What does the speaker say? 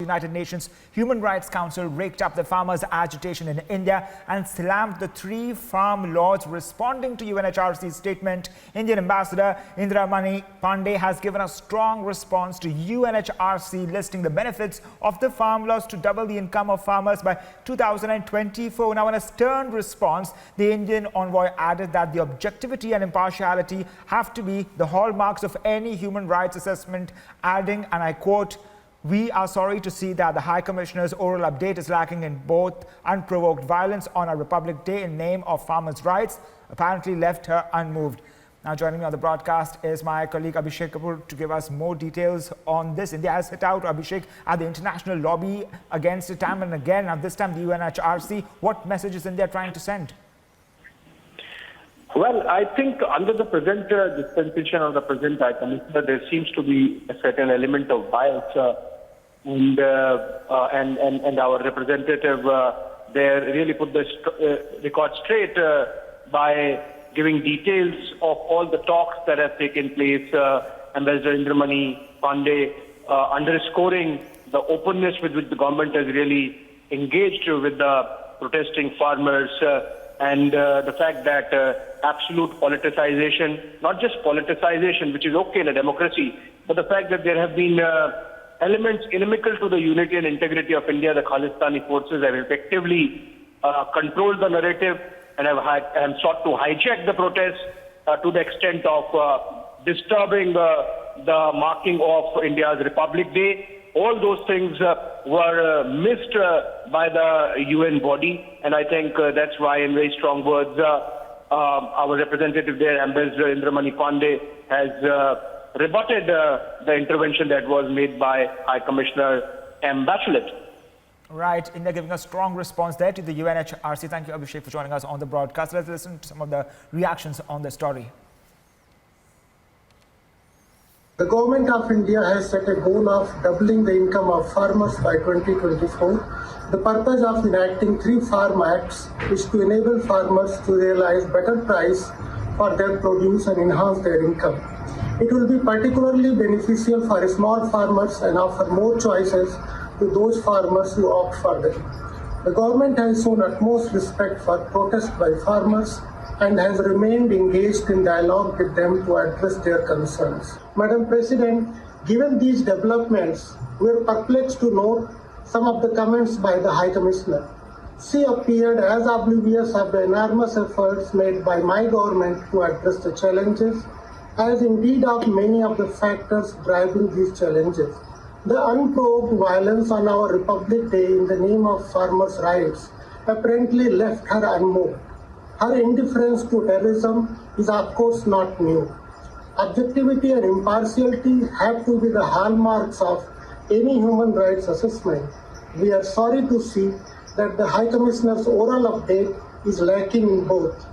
United Nations Human Rights Council raked up the farmers' agitation in India and slammed the 3 farm laws. Responding to UNHRC's statement, Indian Ambassador Indramani Pandey has given a strong response to UNHRC listing the benefits of the farm laws to double the income of farmers by 2024. Now, in a stern response, the Indian envoy added that the objectivity and impartiality have to be the hallmarks of any human rights assessment, adding, and I quote, "We are sorry to see that the High Commissioner's oral update is lacking in both unprovoked violence on our Republic Day in name of farmers' rights," apparently left her unmoved. Now, joining me on the broadcast is my colleague Abhishek Kapoor to give us more details on this. India has hit out, Abhishek, at the international lobby against it time and again. Now, this time the UNHRC. What message is India trying to send? Well, I think under the present dispensation of the present High Commissioner, there seems to be a certain element of bias, and our representative there really put the record straight by giving details of all the talks that have taken place. Ambassador Indramani Pandey underscoring the openness with which the government has really engaged with the protesting farmers. And the fact that absolute politicization, not just politicization, which is okay in a democracy, but the fact that there have been elements inimical to the unity and integrity of India, the Khalistani forces have effectively controlled the narrative and have sought to hijack the protests to the extent of disturbing the marking of India's Republic Day. All those things were missed by the UN body, and I think that's why, in very strong words, our representative there, Ambassador Indramani Pandey, has rebutted the intervention that was made by High Commissioner M. Bachelet. Right, India giving a strong response there to the UNHRC. Thank you, Abhishek, for joining us on the broadcast. Let's listen to some of the reactions on the story. The Government of India has set a goal of doubling the income of farmers by 2024. The purpose of enacting 3 farm acts is to enable farmers to realize better price for their produce and enhance their income. It will be particularly beneficial for small farmers and offer more choices to those farmers who opt for them. The government has shown utmost respect for protests by farmers and has remained engaged in dialogue with them to address their concerns. Madam President, given these developments, we are perplexed to note some of the comments by the High Commissioner. She appeared as oblivious of the enormous efforts made by my government to address the challenges, as indeed of many of the factors driving these challenges. The unprovoked violence on our Republic Day in the name of farmers' rights apparently left her unmoved. Her indifference to terrorism is of course not new. Objectivity and impartiality have to be the hallmarks of any human rights assessment. We are sorry to see that the High Commissioner's oral update is lacking in both.